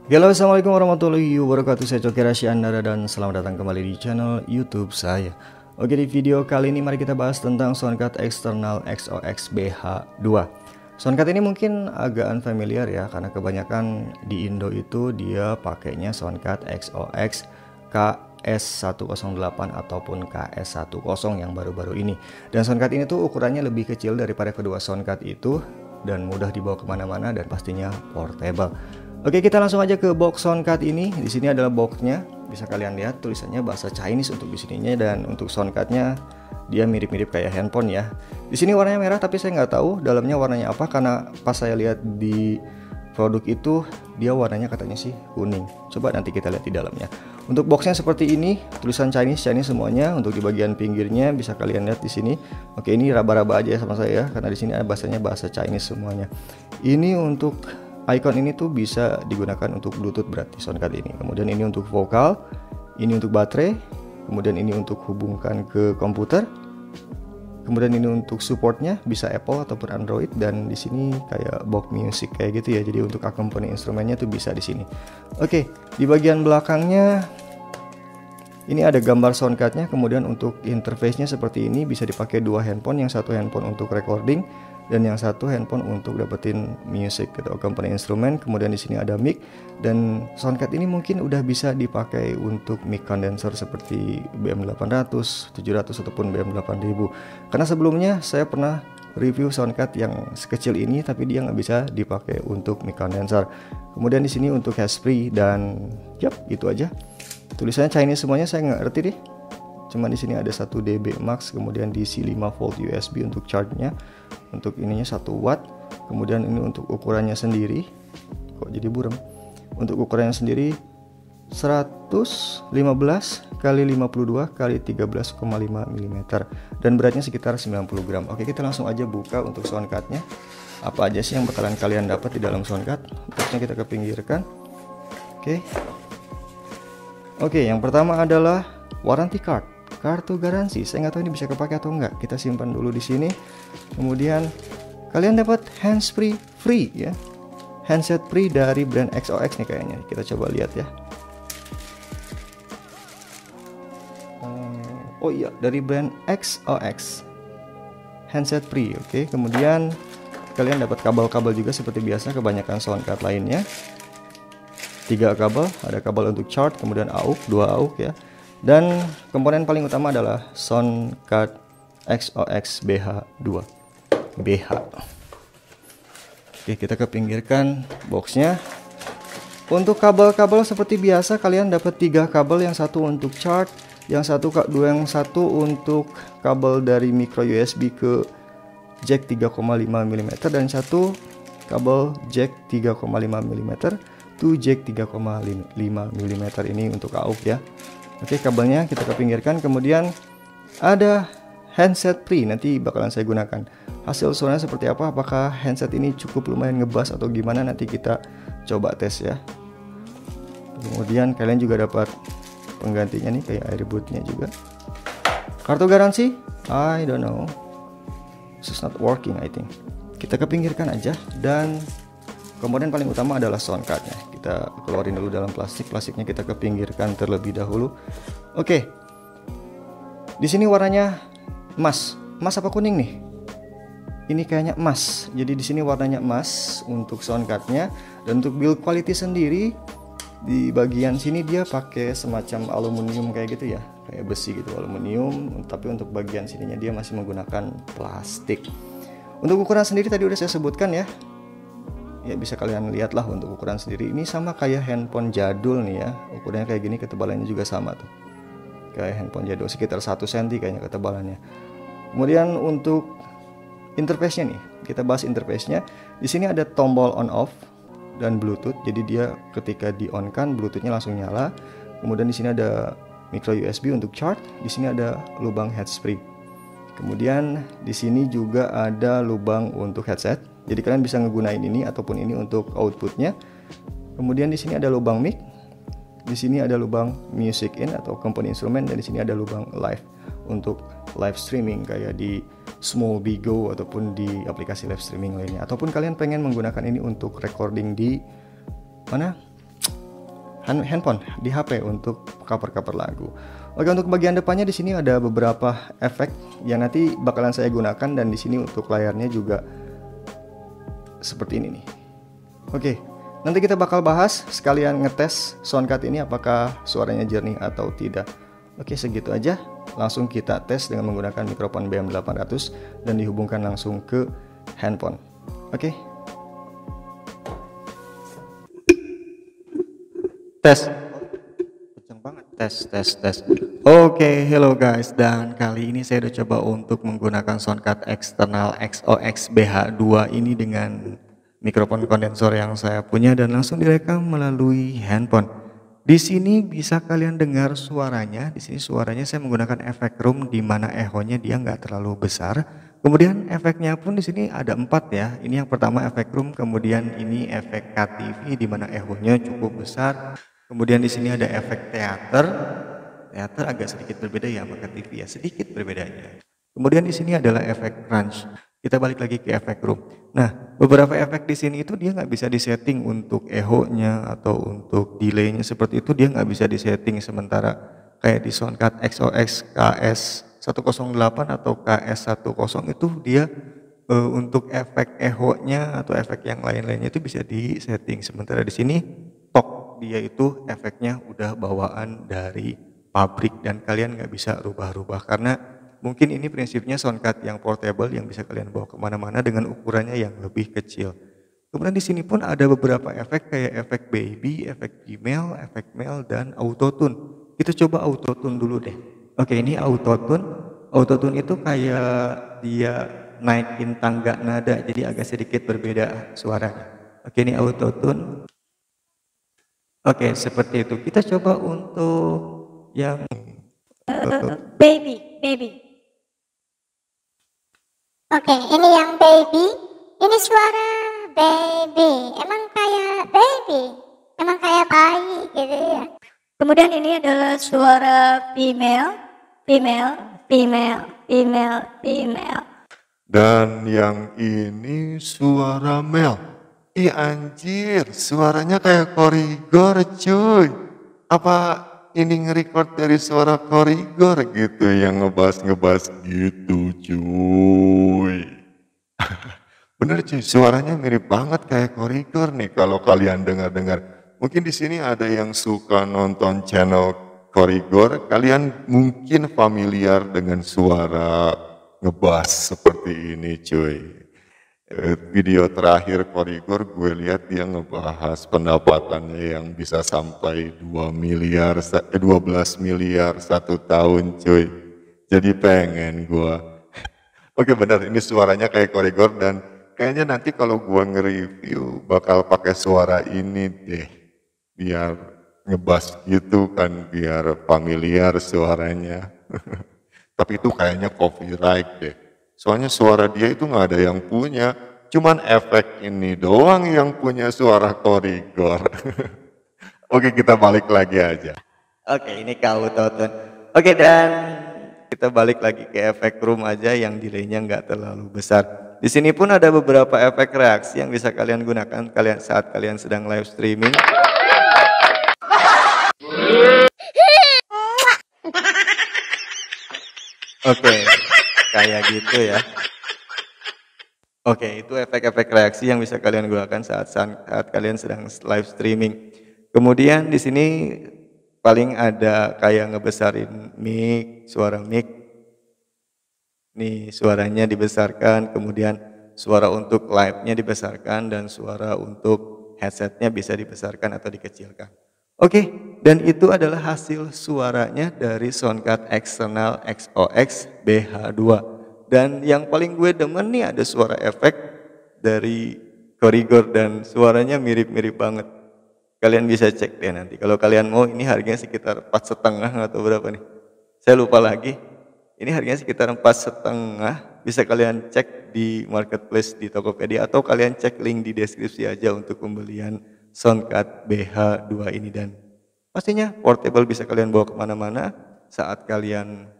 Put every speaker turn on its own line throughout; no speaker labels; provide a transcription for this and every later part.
Halo, assalamualaikum warahmatullahi wabarakatuh. Saya Coki Rasya Andara dan selamat datang kembali di channel YouTube saya. Oke, di video kali ini mari kita bahas tentang soundcard eksternal XOX BH2. Soundcard ini mungkin agak unfamiliar ya, karena kebanyakan di Indo itu dia pakainya soundcard XOX KS108 ataupun KS10 yang baru-baru ini. Dan soundcard ini tuh ukurannya lebih kecil daripada kedua soundcard itu dan mudah dibawa kemana-mana dan pastinya portable. Oke, kita langsung aja ke box soundcard ini. Di sini adalah boxnya, bisa kalian lihat tulisannya bahasa Chinese untuk di sininya, dan untuk soundcardnya dia mirip-mirip kayak handphone ya. Di sini warnanya merah, tapi saya nggak tahu dalamnya warnanya apa karena pas saya lihat di produk itu dia warnanya katanya sih kuning. Coba nanti kita lihat di dalamnya. Untuk boxnya seperti ini, tulisan Chinese semuanya. Untuk di bagian pinggirnya bisa kalian lihat di sini. Oke, ini raba-raba aja sama saya karena di sini bahasanya bahasa Chinese semuanya. Ini untuk icon ini tuh bisa digunakan untuk Bluetooth berarti soundcard ini. Kemudian ini untuk vokal, ini untuk baterai, kemudian ini untuk hubungkan ke komputer. Kemudian ini untuk supportnya bisa Apple ataupun Android, dan di sini kayak box music kayak gitu ya. Jadi untuk akompani instrumennya tuh bisa di sini. Oke, di bagian belakangnya ini ada gambar soundcardnya. Kemudian untuk interface-nya seperti ini, bisa dipakai dua handphone, yang satu handphone untuk recording dan yang satu handphone untuk dapetin music atau akompani instrumen. Kemudian di sini ada mic, dan soundcard ini mungkin udah bisa dipakai untuk mic condenser seperti BM800, 700 ataupun BM8000. Karena sebelumnya saya pernah review soundcard yang sekecil ini tapi dia nggak bisa dipakai untuk mic condenser. Kemudian di sini untuk handsfree, dan yap, itu aja. Tulisannya Chinese semuanya, saya nggak ngerti deh. Cuma di sini ada 1 dB max, kemudian diisi 5 volt USB untuk charge-nya. Untuk ininya 1 watt. Kemudian ini untuk ukurannya sendiri. Kok jadi buram? Untuk ukurannya sendiri 115 kali 52 kali 13,5 mm dan beratnya sekitar 90 gram. Oke, kita langsung aja buka untuk soundcard-nya. Apa aja sih yang bakalan kalian dapat di dalam soundcard? Boxnya kita kepinggirkan. Oke, yang pertama adalah warranty card. Kartu garansi, saya nggak tahu ini bisa kepake atau enggak. Kita simpan dulu di sini. Kemudian kalian dapat handsfree free ya, handset free dari brand XOX nih kayaknya. Kita coba lihat ya. Oh iya, dari brand XOX, handset free. Oke, kemudian kalian dapat kabel-kabel juga seperti biasa kebanyakan soundcard lainnya. 3 kabel, ada kabel untuk charge, kemudian AUX, 2 AUX ya. Dan komponen paling utama adalah soundcard XOX BH2 BH. Oke, kita kepinggirkan boxnya. Untuk kabel-kabel seperti biasa kalian dapat 3 kabel, yang satu untuk charge, yang satu untuk kabel dari micro USB ke jack 3,5 mm, dan satu kabel jack 3,5 mm to jack 3,5 mm ini untuk AUX ya. Oke, kabelnya kita kepinggirkan. Kemudian ada handset free, nanti bakalan saya gunakan. Hasil suaranya seperti apa, apakah handset ini cukup lumayan ngebass atau gimana, nanti kita coba tes ya. Kemudian kalian juga dapat penggantinya nih, kayak earbudnya juga. Kartu garansi, I don't know, this is not working I think. Kita kepinggirkan aja, dan komponen paling utama adalah soundcardnya. Kita keluarin dulu dalam plastiknya kita kepinggirkan terlebih dahulu. Oke, di sini warnanya emas apa kuning nih? Ini kayaknya emas. Jadi di sini warnanya emas untuk soundcardnya. Dan untuk build quality sendiri, di bagian sini dia pakai semacam aluminium kayak gitu ya, kayak besi gitu, aluminium. Tapi untuk bagian sininya dia masih menggunakan plastik. Untuk ukuran sendiri tadi udah saya sebutkan ya. Ya, bisa kalian lihat lah untuk ukuran sendiri. Ini sama kayak handphone jadul nih ya. Ukurannya kayak gini, ketebalannya juga sama tuh, kayak handphone jadul, sekitar 1 cm kayaknya ketebalannya. Kemudian untuk interface-nya nih, kita bahas interface-nya. Di sini ada tombol on off dan Bluetooth. Jadi dia ketika di on kan Bluetooth-nya langsung nyala. Kemudian di sini ada micro USB untuk charge. Di sini ada lubang handsfree. Kemudian di sini juga ada lubang untuk headset. Jadi kalian bisa ngegunain ini ataupun ini untuk outputnya. Kemudian di sini ada lubang mic. Di sini ada lubang music in atau company instrument, dan di sini ada lubang live untuk live streaming kayak di Small Bigo ataupun di aplikasi live streaming lainnya. Ataupun kalian pengen menggunakan ini untuk recording di mana? handphone, di HP untuk cover-cover lagu. Oke, untuk bagian depannya di sini ada beberapa efek yang nanti bakalan saya gunakan, dan di sini untuk layarnya juga seperti ini nih. Oke, nanti kita bakal bahas sekalian ngetes soundcard ini apakah suaranya jernih atau tidak. Oke, segitu aja. Langsung kita tes dengan menggunakan mikrofon BM800 dan dihubungkan langsung ke handphone. Oke. Tes. Kenceng banget. Tes. Oke, hello guys, dan kali ini saya udah coba untuk menggunakan soundcard eksternal XOX BH2 ini dengan mikrofon kondensor yang saya punya dan langsung direkam melalui handphone. Di sini bisa kalian dengar suaranya. Di sini suaranya saya menggunakan efek room di mana echonya dia nggak terlalu besar. Kemudian efeknya pun di sini ada 4 ya. Ini yang pertama efek room, kemudian ini efek KTV di mana echonya cukup besar. Kemudian di sini ada efek teater. Teater agak sedikit berbeda ya sama KTV ya, sedikit berbedanya. Kemudian di sini adalah efek crunch. Kita balik lagi ke efek room. Nah, beberapa efek di sini itu dia nggak bisa disetting untuk echo-nya atau untuk delay-nya seperti itu, dia nggak bisa disetting, sementara kayak di soundcard XOX KS108 atau KS10 itu dia untuk efek echo-nya atau efek yang lain-lainnya itu bisa disetting. Sementara di sini tok dia itu efeknya udah bawaan dari pabrik dan kalian nggak bisa rubah-rubah, karena mungkin ini prinsipnya soundcard yang portable yang bisa kalian bawa kemana-mana dengan ukurannya yang lebih kecil. Kemudian di sini pun ada beberapa efek kayak efek baby, efek female, efek male, dan autotune. Kita coba autotune dulu deh. Oke, ini autotune. Autotune itu kayak dia naikin tangga nada, jadi agak sedikit berbeda suaranya. Oke, ini autotune. Oke, seperti itu. Kita coba untuk yang
baby. Oke, ini yang baby. Ini suara baby. Emang kayak baby. Emang kayak bayi gitu ya. Kemudian ini adalah suara female.
Dan yang ini suara Mel. Ih anjir, suaranya kayak Korigor cuy. Apa ini nge-record dari suara Korigor gitu yang ngebas gitu cuy. Bener cuy, suaranya mirip banget kayak Korigor nih kalau kalian dengar-dengar. Mungkin di sini ada yang suka nonton channel Korigor, kalian mungkin familiar dengan suara ngebas seperti ini cuy. Video terakhir Korigor gue lihat dia ngebahas pendapatannya yang bisa sampai 12 miliar 1 tahun cuy. Jadi pengen gue. Oke benar, ini suaranya kayak Korigor dan kayaknya nanti kalau gue nge-review bakal pakai suara ini deh. Biar ngebas gitu kan, biar familiar suaranya. Tapi itu kayaknya copyright deh. Soalnya suara dia itu nggak ada yang punya, cuman efek ini doang yang punya suara Korigor. Oke, kita balik lagi aja.
Oke, ini ke autotune. Oke, dan kita balik lagi ke efek room aja yang delay-nya nggak terlalu besar. Di sini pun ada beberapa efek reaksi yang bisa kalian gunakan saat kalian sedang live streaming. Oke, kayak gitu ya. Oke, itu efek-efek reaksi yang bisa kalian gunakan saat kalian sedang live streaming. Kemudian di sini paling ada kayak ngebesarin mic, suara mic. Nih suaranya dibesarkan, kemudian suara untuk live-nya dibesarkan dan suara untuk headsetnya bisa dibesarkan atau dikecilkan. Oke, dan itu adalah hasil suaranya dari soundcard eksternal XOX BH2. Dan yang paling gue demen nih ada suara efek dari Korigor dan suaranya mirip-mirip banget. Kalian bisa cek deh nanti. Kalau kalian mau, ini harganya sekitar 4,5 atau berapa nih? Saya lupa lagi. Ini harganya sekitar 4,5. Bisa kalian cek di marketplace di Tokopedia atau kalian cek link di deskripsi aja untuk pembelian soundcard BH2 ini, dan pastinya portable, bisa kalian bawa kemana-mana saat kalian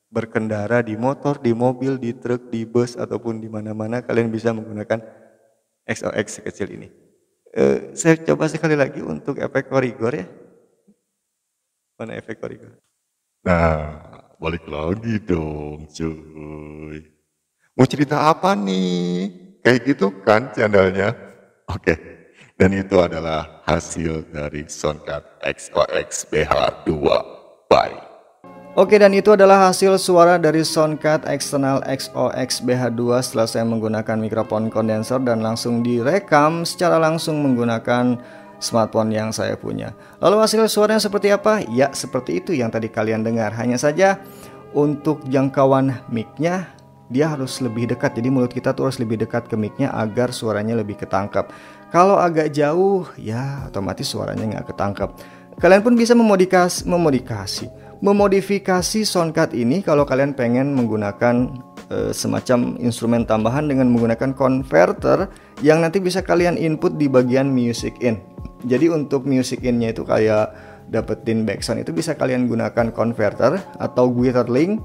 berkendara di motor, di mobil, di truk, di bus ataupun di mana-mana kalian bisa menggunakan XOX sekecil ini. Saya coba sekali lagi untuk efek Korigor ya. Mana efek Corigor?
Nah, balik lagi dong cuy. Mau cerita apa nih? Kayak gitu kan channelnya? Oke, dan itu adalah hasil dari Soundcard XOX BH2. Bye.
Oke, dan itu adalah hasil suara dari Soundcard eksternal XOX BH2 setelah saya menggunakan mikrofon kondenser dan langsung direkam secara langsung menggunakan smartphone yang saya punya. Lalu hasil suaranya seperti apa? Ya, seperti itu yang tadi kalian dengar. Hanya saja untuk jangkauan mic-nya dia harus lebih dekat. Jadi mulut kita tuh harus lebih dekat ke mic-nya agar suaranya lebih ketangkap. Kalau agak jauh, ya otomatis suaranya nggak ketangkap. Kalian pun bisa memodifikasi soundcard ini kalau kalian pengen menggunakan semacam instrumen tambahan dengan menggunakan converter yang nanti bisa kalian input di bagian music in. Jadi untuk music in-nya itu kayak dapetin backsound itu bisa kalian gunakan converter atau guitar link.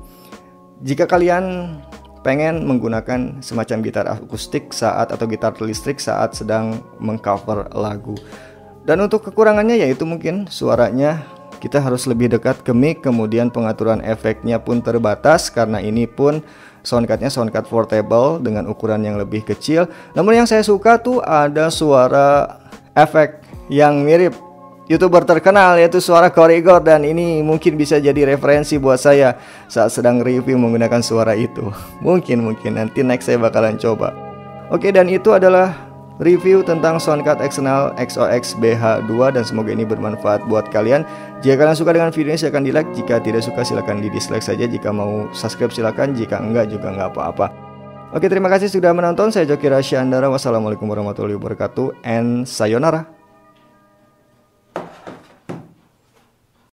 Jika kalian pengen menggunakan semacam gitar akustik atau gitar listrik saat sedang mengcover lagu. Dan untuk kekurangannya yaitu mungkin suaranya kita harus lebih dekat ke mic, kemudian pengaturan efeknya pun terbatas karena ini pun soundcardnya soundcard portable dengan ukuran yang lebih kecil. Namun yang saya suka tuh ada suara efek yang mirip YouTuber terkenal yaitu suara Corigor, dan ini mungkin bisa jadi referensi buat saya saat sedang review menggunakan suara itu. Mungkin nanti next saya bakalan coba. Oke, dan itu adalah review tentang soundcard eksternal XOX BH2 dan semoga ini bermanfaat buat kalian. Jika kalian suka dengan video ini silahkan di like, jika tidak suka silahkan di dislike saja, jika mau subscribe silahkan, jika enggak juga enggak apa-apa. Oke, terima kasih sudah menonton. Saya Joki Rasya Andara. Wassalamualaikum warahmatullahi wabarakatuh and sayonara.